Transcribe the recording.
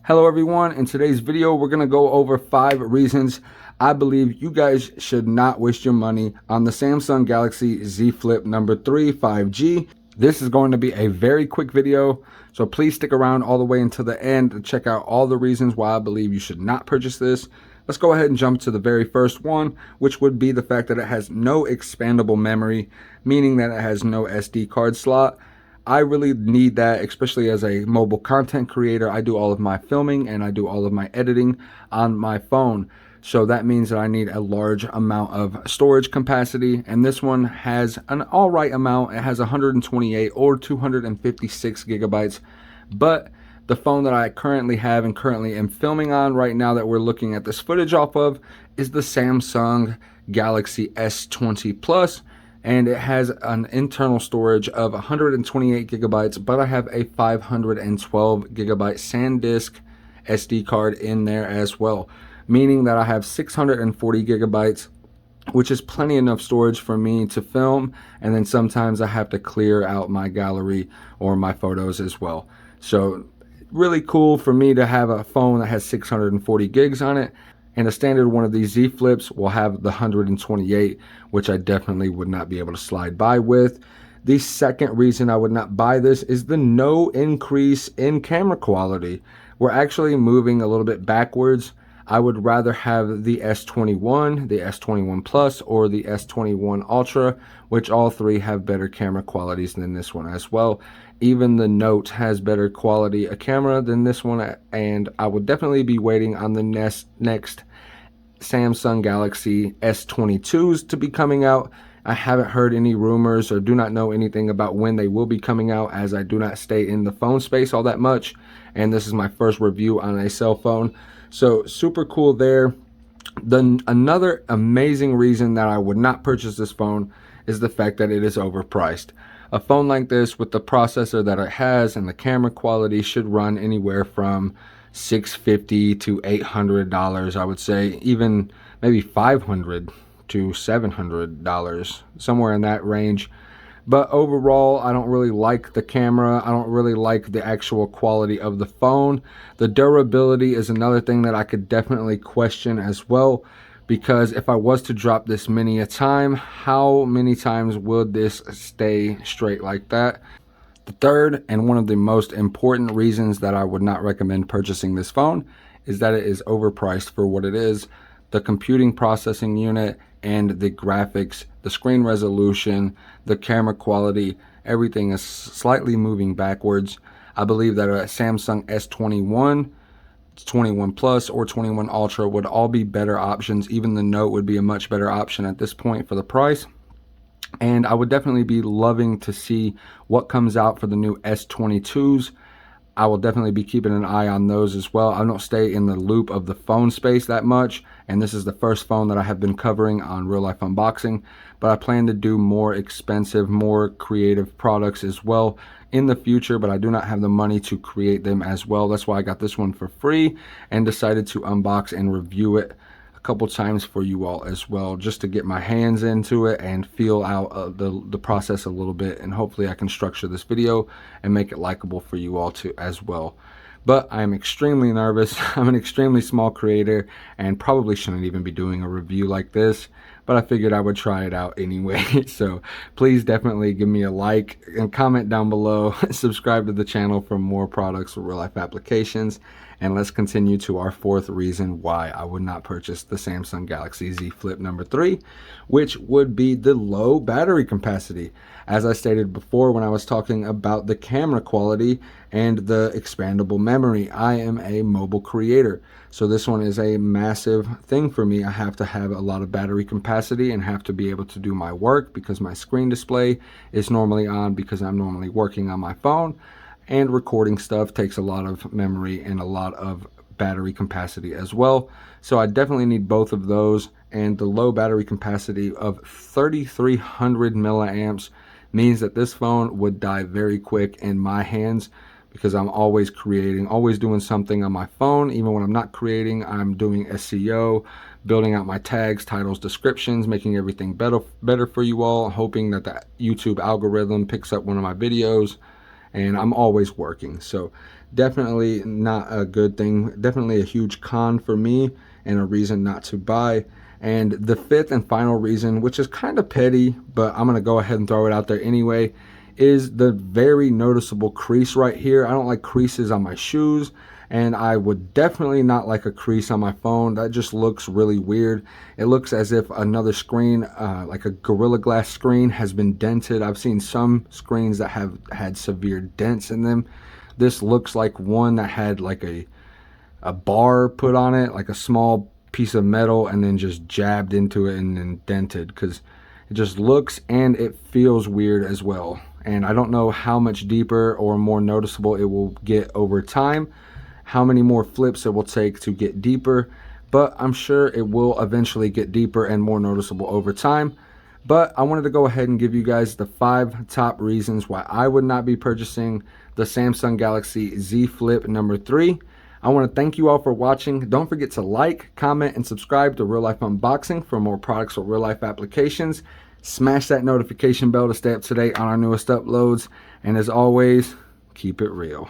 Hello everyone, in today's video we're going to go over 5 reasons I believe you guys should not waste your money on the Samsung Galaxy Z Flip number 3 5G. This is going to be a very quick video, so please stick around all the way until the end to check out all the reasons why I believe you should not purchase this. Let's go ahead and jump to the very first one, which would be the fact that it has no expandable memory, meaning that it has no SD card slot. I really need that, especially as a mobile content creator. I do all of my filming and I do all of my editing on my phone. So that means that I need a large amount of storage capacity, and this one has an all right amount. It has 128 or 256 gigabytes, but the phone that I currently have and currently am filming on right now that we're looking at this footage off of is the Samsung Galaxy S20 Plus. And it has an internal storage of 128 gigabytes, but I have a 512 gigabyte SanDisk SD card in there as well, meaning that I have 640 gigabytes, which is plenty enough storage for me to film, and then sometimes I have to clear out my gallery or my photos as well. So really cool for me to have a phone that has 640 gigs on it. And a standard one of these Z Flips will have the 128, which I definitely would not be able to slide by with. The second reason I would not buy this is the no increase in camera quality. We're actually moving a little bit backwards. I would rather have the S21, the S21 Plus, or the S21 Ultra, which all three have better camera qualities than this one as well. Even the Note has better quality a camera than this one, and I would definitely be waiting on the next Samsung Galaxy S22s to be coming out. I haven't heard any rumors or do not know anything about when they will be coming out, as I do not stay in the phone space all that much, and this is my first review on a cell phone. So super cool there. Another amazing reason that I would not purchase this phone is the fact that it is overpriced. A phone like this with the processor that it has and the camera quality should run anywhere from $650 to $800, I would say, even maybe $500 to $700, somewhere in that range. But overall, I don't really like the camera. I don't really like the actual quality of the phone. The durability is another thing that I could definitely question as well, because if I was to drop this many a time, how many times would this stay straight like that? The third and one of the most important reasons that I would not recommend purchasing this phone is that it is overpriced for what it is. The computing processing unit and the graphics, the screen resolution, the camera quality, everything is slightly moving backwards. I believe that a Samsung S21, 21 Plus, or 21 Ultra would all be better options. Even the Note would be a much better option at this point for the price. And I would definitely be loving to see what comes out for the new S22s. I will definitely be keeping an eye on those as well. I don't stay in the loop of the phone space that much, and this is the first phone that I have been covering on Real Life Unboxing, but I plan to do more expensive, more creative products as well in the future, but I do not have the money to create them as well. That's why I got this one for free and decided to unbox and review it a couple times for you all as well, just to get my hands into it and feel out the process a little bit, and hopefully I can structure this video and make it likable for you all too as well. But I'm extremely nervous. I'm an extremely small creator and probably shouldn't even be doing a review like this, but I figured I would try it out anyway. So please definitely give me a like and comment down below. Subscribe to the channel for more products for real life applications. And let's continue to our fourth reason why I would not purchase the Samsung Galaxy Z Flip number 3, which would be the low battery capacity. As I stated before when I was talking about the camera quality and the expandable memory, I am a mobile creator. So this one is a massive thing for me. I have to have a lot of battery capacity and have to be able to do my work, because my screen display is normally on because I'm normally working on my phone. And recording stuff takes a lot of memory and a lot of battery capacity as well. So I definitely need both of those, and the low battery capacity of 3,300 milliamps means that this phone would die very quick in my hands, because I'm always creating, always doing something on my phone. Even when I'm not creating, I'm doing SEO, building out my tags, titles, descriptions, making everything better for you all, hoping that the YouTube algorithm picks up one of my videos. and I'm always working. So Definitely not a good thing. Definitely a huge con for me and a reason not to buy. And the fifth and final reason, which is kind of petty, but I'm going to go ahead and throw it out there anyway, is the very noticeable crease right here. I don't like creases on my shoes, and I would definitely not like a crease on my phone. That just looks really weird. It looks as if another screen, like a Gorilla Glass screen, has been dented. I've seen some screens that have had severe dents in them. This looks like one that had like a bar put on it, like a small piece of metal, and then just jabbed into it and then dented, because it just looks and it feels weird as well. And I don't know how much deeper or more noticeable it will get over time, how many more flips it will take to get deeper, but I'm sure it will eventually get deeper and more noticeable over time. But I wanted to go ahead and give you guys the 5 top reasons why I would not be purchasing the Samsung Galaxy Z Flip number 3. I want to thank you all for watching. Don't forget to like, comment, and subscribe to Real Life Unboxing for more products or real life applications. Smash that notification bell to stay up to date on our newest uploads. And as always, keep it real.